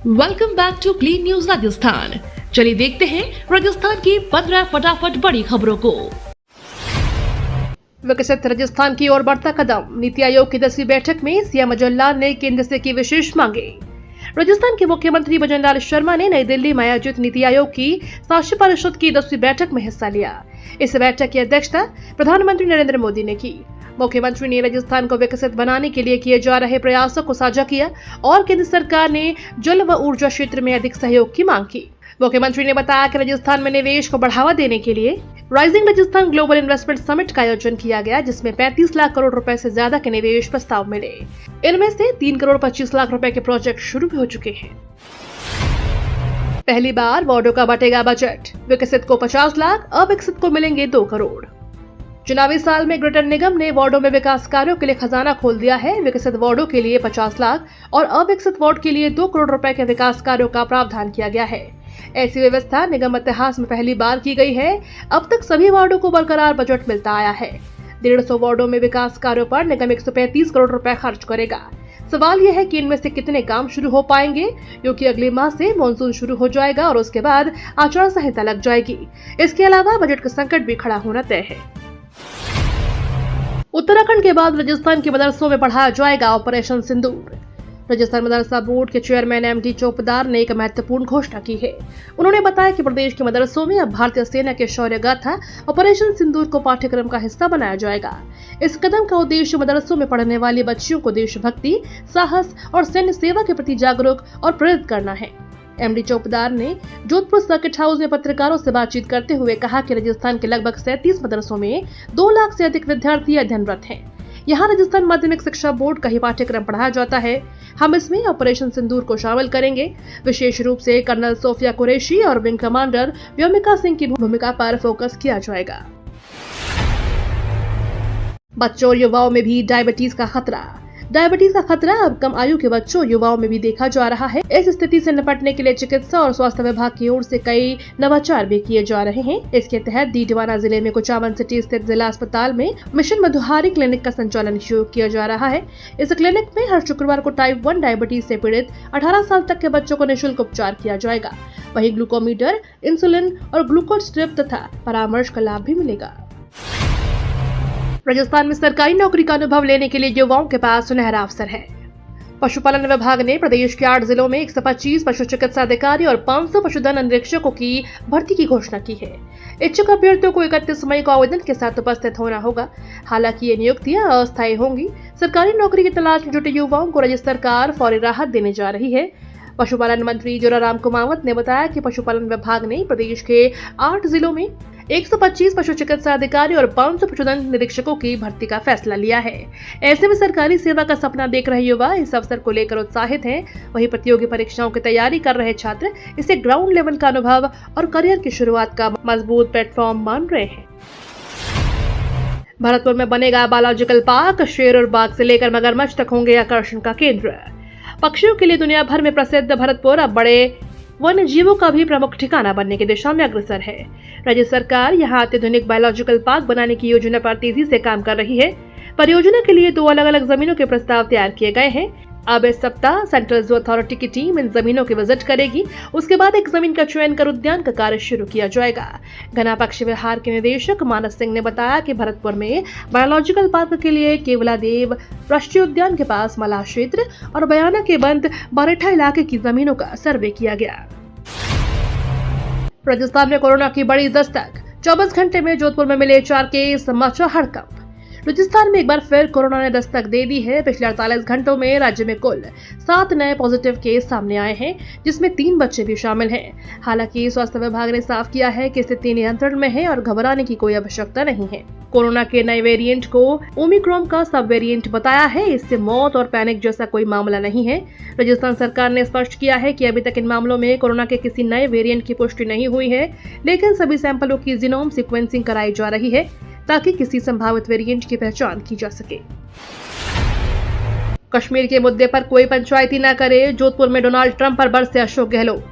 Welcome back to clean news Rajasthan. चलिए देखते हैं राजस्थान की 15 फटाफट बड़ी खबरों को। विकसित राजस्थान की ओर बढ़ता कदम। नीति आयोग की 10वीं बैठक में सीएम भजन लाल ने केंद्र से की विशेष मांगे। राजस्थान के मुख्यमंत्री भजन लाल शर्मा ने नई दिल्ली में आयोजित नीति आयोग की शासी परिषद की 10वीं बैठक में हिस्सा लिया। इस बैठक की अध्यक्षता प्रधानमंत्री नरेंद्र मोदी ने की। मुख्यमंत्री ने राजस्थान को विकसित बनाने के लिए किए जा रहे प्रयासों को साझा किया और केंद्र सरकार ने जल व ऊर्जा क्षेत्र में अधिक सहयोग की मांग की। मुख्यमंत्री ने बताया कि राजस्थान में निवेश को बढ़ावा देने के लिए rising Rajasthan global investment summit का आयोजन किया गया, जिसमें 35 लाख करोड़ रुपए से ज्यादा के निवेश प्रस्ताव मिले। इनमें से 3 करोड़ 25 लाख रुपए के प्रोजेक्ट शुरू भी हो चुके हैं। पहली बार वार्डों का बटेगा बजट। विकसित को 50 लाख, अविकसित को मिलेंगे 2 करोड़। चुनावी साल में ग्रेटर निगम ने वार्डों में विकास कार्यों के लिए खजाना खोल दिया है। विकसित वार्डों के लिए 50 लाख और अविकसित वार्ड के लिए 2 करोड़ रुपए के विकास कार्यों का प्रावधान किया गया है। ऐसी व्यवस्था निगम इतिहास में पहली बार की गई है। अब तक सभी वार्डों को बरकरार बजट मिलता आया है। 150 वार्डों में विकास कार्यों पर निगम 135 करोड़ रुपए खर्च करेगा। सवाल यह है कि इनमें से कितने काम शुरू हो पाएंगे, क्योंकि अगले माह से मानसून शुरू हो जाएगा और उसके बाद आचार संहिता लग जाएगी। इसके अलावा बजट का संकट भी खड़ा होना तय है। उत्तराखंड के बाद राजस्थान के मदरसों में बढ़ाया जाएगा ऑपरेशन सिंदूर। राजस्थान मदरसा बोर्ड के चेयरमैन एमडी चौपदार ने एक महत्वपूर्ण घोषणा की है। उन्होंने बताया कि प्रदेश के मदरसों में अब भारतीय सेना के शौर्य गाथा ऑपरेशन सिंदूर को पाठ्यक्रम का हिस्सा बनाया जाएगा। इस कदम का उद्देश्य मदरसों में पढ़ने वाली बच्चियों को देशभक्ति, साहस और सैन्य सेवा के प्रति जागरूक और प्रेरित करना है। एमडी चौपदार ने जोधपुर सर्किट हाउस में पत्रकारों से बातचीत करते हुए कहा कि राजस्थान के लगभग 37 मदरसों में 2 लाख से अधिक विद्यार्थी अध्ययनरत हैं। यहाँ राजस्थान माध्यमिक शिक्षा बोर्ड का ही पाठ्यक्रम पढ़ाया जाता है। हम इसमें ऑपरेशन सिंदूर को शामिल करेंगे। विशेष रूप से कर्नल सोफिया कुरैशी और विंग कमांडर व्योमिका सिंह की भूमिका पर फोकस किया जाएगा। बच्चों और युवाओं में भी डायबिटीज का खतरा। डायबिटीज का खतरा अब कम आयु के बच्चों और युवाओं में भी देखा जा रहा है। इस स्थिति से निपटने के लिए चिकित्सा और स्वास्थ्य विभाग की ओर से कई नवाचार भी किए जा रहे हैं। इसके तहत डीडवाना जिले में कुचामन सिटी स्थित जिला अस्पताल में मिशन मधुहारी क्लिनिक का संचालन शुरू किया जा रहा है। इस क्लिनिक में हर शुक्रवार को टाइप 1 डायबिटीज से पीड़ित 18 साल तक के बच्चों को निःशुल्क उपचार किया जाएगा। वहीं ग्लूकोमीटर, इंसुलिन और ग्लूकोज स्ट्रिप तथा परामर्श का लाभ भी मिलेगा। राजस्थान में सरकारी नौकरी का अनुभव लेने के लिए युवाओं के पास सुनहरा अवसर है। पशुपालन विभाग ने प्रदेश के 8 जिलों में 125 पशु चिकित्सा अधिकारी और 500 पशुधन निरीक्षकों की भर्ती की घोषणा की है। इच्छुक अभ्यर्थियों को 31 मई को आवेदन के साथ उपस्थित होना होगा। हालांकि ये नियुक्तियां अस्थायी होंगी। सरकारी नौकरी की तलाश में जुटे युवाओं को राज्य सरकार फौरी राहत देने जा रही है। पशुपालन मंत्री जोराराम कुमावत ने बताया कि पशुपालन विभाग ने प्रदेश के 8 जिलों में 125 पशु चिकित्सा अधिकारी और 500 पशुधन निरीक्षकों की भर्ती का फैसला लिया है। ऐसे में सरकारी सेवा का सपना देख रहे युवा इस अवसर को लेकर उत्साहित हैं। वहीं प्रतियोगी परीक्षाओं की तैयारी कर रहे छात्र इसे ग्राउंड लेवल का अनुभव और करियर की शुरुआत का मजबूत प्लेटफॉर्म मान रहे हैं। भरतपुर में बनेगा बायोलॉजिकल पार्क। शेर और बाघ से लेकर मगरमच्छ तक होंगे आकर्षण का केंद्र। पक्षियों के लिए दुनिया भर में प्रसिद्ध भरतपुर अब बड़े वन्य जीवों का भी प्रमुख ठिकाना बनने की दिशा में अग्रसर है। राज्य सरकार यहां अत्याधुनिक बायोलॉजिकल पार्क बनाने की योजना पर तेजी से काम कर रही है। परियोजना के लिए 2 अलग-अलग जमीनों के प्रस्ताव तैयार किए गए हैं। अब इस सप्ताह सेंट्रल जू अथॉरिटी की टीम इन जमीनों की विजिट करेगी। उसके बाद एक जमीन का चयन कर उद्यान का कार्य शुरू किया जाएगा। घना पक्षी विहार के निदेशक मानस सिंह ने बताया कि भरतपुर में बायोलॉजिकल पार्क के लिए केवलादेव राष्ट्रीय उद्यान के पास मलाह क्षेत्र और बयाना के बंद बारेठा इलाके की जमीनों का सर्वे किया गया। राजस्थान में कोरोना की बड़ी दस्तक। 24 घंटे में जोधपुर में मिले 4 केस, मचा हड़कंप। राजस्थान में एक बार फिर कोरोना ने दस्तक दे दी है। पिछले 48 घंटों में राज्य में कुल 7 नए पॉजिटिव केस सामने आए हैं, जिसमें 3 बच्चे भी शामिल हैं। हालांकि स्वास्थ्य विभाग ने साफ किया है कि स्थिति नियंत्रण में है और घबराने की कोई आवश्यकता नहीं है। कोरोना के नए वेरिएंट को ओमिक्रॉन का सब वेरिएंट बताया है। इससे मौत और पैनिक जैसा कोई मामला नहीं है। राजस्थान सरकार ने स्पष्ट किया है कि अभी तक इन मामलों में कोरोना के किसी नए वेरिएंट की पुष्टि नहीं हुई है, लेकिन सभी सैंपलों की जीनोम सीक्वेंसिंग कराई जा रही है ताकि किसी संभावित वेरिएंट की पहचान की जा सके। कश्मीर के मुद्दे पर कोई पंचायती न करे। जोधपुर में डोनाल्ड ट्रंप पर बरसे अशोक गहलोत।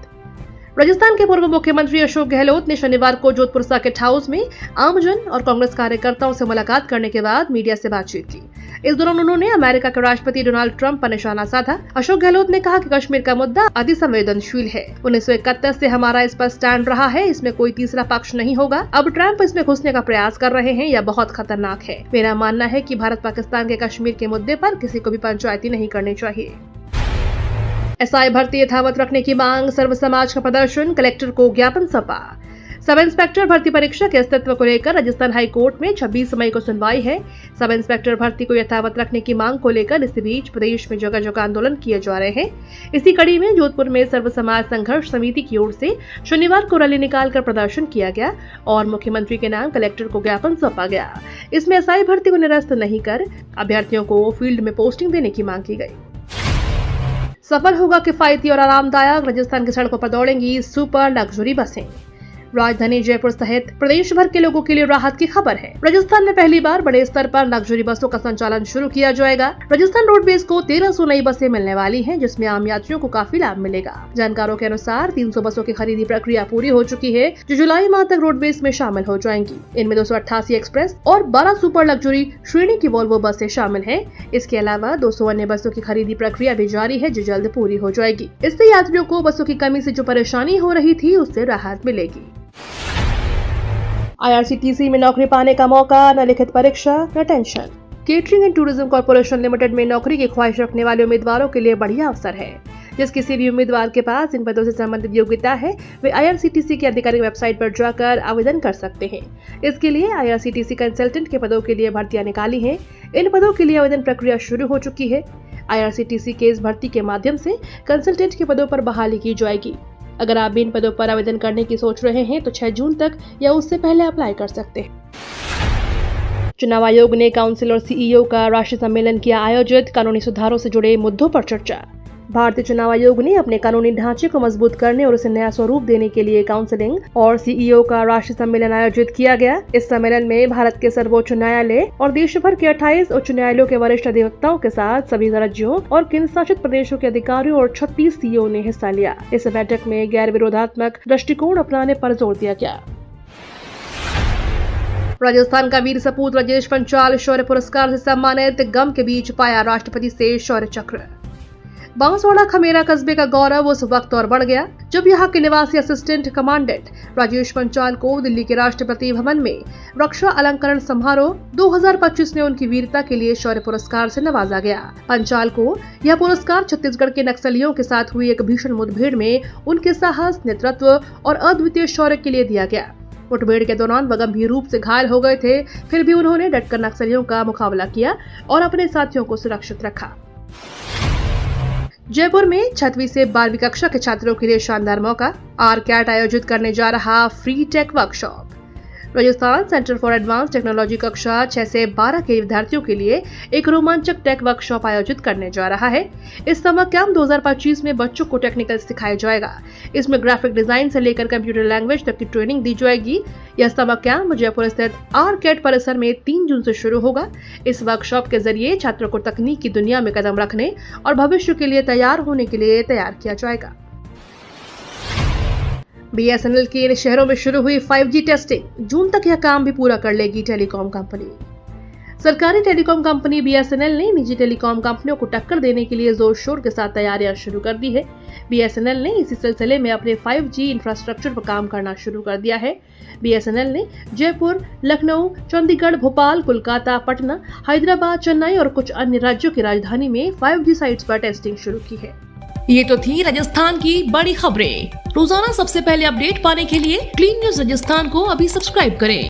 राजस्थान के पूर्व मुख्यमंत्री अशोक गहलोत ने शनिवार को जोधपुर सर्किट हाउस में आमजन और कांग्रेस कार्यकर्ताओं से मुलाकात करने के बाद मीडिया से बातचीत की। इस दौरान उन्होंने अमेरिका के राष्ट्रपति डोनाल्ड ट्रंप पर निशाना साधा। अशोक गहलोत ने कहा कि कश्मीर का मुद्दा अति संवेदनशील है। 1971 से हमारा इस पर स्टैंड रहा है, इसमें कोई तीसरा पक्ष नहीं होगा। अब ट्रंप इसमें घुसने का प्रयास कर रहे हैं, यह बहुत खतरनाक है। मेरा मानना है कि भारत पाकिस्तान के कश्मीर के मुद्दे पर किसी को भी पंचायती नहीं करनी चाहिए। एसआई भर्ती यथावत रखने की मांग, सर्व समाज का प्रदर्शन, कलेक्टर को ज्ञापन सौंपा। सब इंस्पेक्टर भर्ती परीक्षा के अस्तित्व को लेकर राजस्थान हाई कोर्ट में 26 मई को सुनवाई है। सब इंस्पेक्टर भर्ती को यथावत रखने की मांग को लेकर इस बीच प्रदेश में जगह जगह आंदोलन किए जा रहे हैं। इसी कड़ी में जोधपुर में सर्व समाज संघर्ष समिति की ओर से शनिवार को रैली निकालकर प्रदर्शन किया गया और मुख्यमंत्री के नाम कलेक्टर को ज्ञापन सौंपा गया। इसमें एसआई भर्ती को निरस्त नहीं कर अभ्यर्थियों को फील्ड में पोस्टिंग देने की मांग की गई। सफल होगा किफायती और आरामदायक, राजस्थान की सड़कों पर दौड़ेंगी सुपर लग्जरी बसें। राजधानी जयपुर सहित प्रदेश भर के लोगों के लिए राहत की खबर है। राजस्थान में पहली बार बड़े स्तर पर लग्जरी बसों का संचालन शुरू किया जाएगा। राजस्थान रोडवेज को 1300 नई बसें मिलने वाली हैं, जिसमें आम यात्रियों को काफी लाभ मिलेगा। जानकारों के अनुसार 300 बसों की खरीदी प्रक्रिया पूरी हो चुकी है, जो जुलाई माह तक रोडवेज में शामिल हो जाएंगी। इनमें 288 एक्सप्रेस और 12 सुपर लग्जरी श्रेणी की वोल्वो बसें शामिल है। इसके अलावा 200 अन्य बसों की खरीदी प्रक्रिया भी जारी है, जो जल्द पूरी हो जाएगी। इससे यात्रियों को बसों की कमी से जो परेशानी हो रही थी, उससे राहत मिलेगी। IRCTC में नौकरी पाने का मौका, न लिखित परीक्षा न tension. Catering and tourism corporation limited में नौकरी की ख्वाहिश रखने वाले उम्मीदवारों के लिए बढ़िया अवसर है। जिस किसी भी उम्मीदवार के पास इन पदों से संबंधित योग्यता है, वे IRCTC की आधिकारिक वेबसाइट पर जाकर आवेदन कर सकते हैं। इसके लिए IRCTC कंसल्टेंट के पदों के लिए भर्तियां निकाली हैं। इन पदों के लिए आवेदन प्रक्रिया शुरू हो चुकी है। IRCTC के इस भर्ती के माध्यम से कंसल्टेंट के पदों पर बहाली की जाएगी। अगर आप भी इन पदों पर आवेदन करने की सोच रहे हैं तो 6 जून तक या उससे पहले अप्लाई कर सकते हैं। चुनाव आयोग ने काउंसिल और CEO का राष्ट्रीय सम्मेलन किया आयोजित, कानूनी सुधारों से जुड़े मुद्दों पर चर्चा। भारतीय चुनाव आयोग ने अपने कानूनी ढांचे को मजबूत करने और उसे नया स्वरूप देने के लिए काउंसिलिंग और CEO का राष्ट्रीय सम्मेलन आयोजित किया गया। इस सम्मेलन में भारत के सर्वोच्च न्यायालय और देश भर के 28 उच्च न्यायालयों के वरिष्ठ अधिवक्ताओं के साथ सभी राज्यों और केंद्र शासित प्रदेशों के अधिकारियों और 36 CEO ने हिस्सा लिया। इस बैठक में गैर विरोधात्मक दृष्टिकोण अपनाने पर जोर दिया गया। राजस्थान का वीर सपूत राजेश पंचाल शौर्य पुरस्कार से सम्मानित, गम के बीच पाया राष्ट्रपति से शौर्य चक्र। बांसवाड़ा खमेरा कस्बे का गौरव उस वक्त और बढ़ गया जब यहाँ के निवासी असिस्टेंट कमांडेंट राजेश पंचाल को दिल्ली के राष्ट्रपति भवन में रक्षा अलंकरण समारोह 2025 में उनकी वीरता के लिए शौर्य पुरस्कार से नवाजा गया। पंचाल को यह पुरस्कार छत्तीसगढ़ के नक्सलियों के साथ हुई एक भीषण मुठभेड़ में उनके साहस, नेतृत्व और अद्वितीय शौर्य के लिए दिया गया। मुठभेड़ के दौरान वह गंभीर रूप से घायल हो गए थे, फिर भी उन्होंने डटकर नक्सलियों का मुकाबला किया और अपने साथियों को सुरक्षित रखा। जयपुर में 6वीं से 12वीं कक्षा के छात्रों के लिए शानदार मौका, आरकैट आयोजित करने जा रहा free tech workshop. Rajasthan centre for advance technology कक्षा 6 से 12 के विद्यार्थियों के लिए एक रोमांचक टेक वर्कशॉप आयोजित करने जा रहा है। इस समर कैंप 2025 में बच्चों को टेक्निकल सिखाया जाएगा। इसमें ग्राफिक डिजाइन से लेकर कंप्यूटर लैंग्वेज तक की ट्रेनिंग दी जाएगी। यह समर कैंप जयपुर स्थित आरकैट परिसर में 3 जून से शुरू होगा। इस वर्कशॉप के जरिए छात्रों को तकनीक की दुनिया में कदम रखने और भविष्य के लिए तैयार होने के लिए तैयार किया जाएगा। BSNL के इन शहरों में शुरू हुई 5G टेस्टिंग, जून तक यह काम भी पूरा कर लेगी टेलीकॉम कंपनी। सरकारी टेलीकॉम कंपनी BSNL ने निजी टेलीकॉम कंपनियों को टक्कर देने के लिए जोर शोर के साथ तैयारियां शुरू कर दी है। BSNL ने इसी सिलसिले में अपने 5G इंफ्रास्ट्रक्चर पर काम करना शुरू कर दिया है। BSNL ने जयपुर, लखनऊ, चंडीगढ़, भोपाल, कोलकाता, पटना, हैदराबाद, चेन्नई और कुछ अन्य राज्यों की राजधानी में 5G साइट्स पर टेस्टिंग शुरू की है। ये तो थी राजस्थान की बड़ी खबरें। रोजाना सबसे पहले अपडेट पाने के लिए क्लीन न्यूज राजस्थान को अभी सब्सक्राइब करें।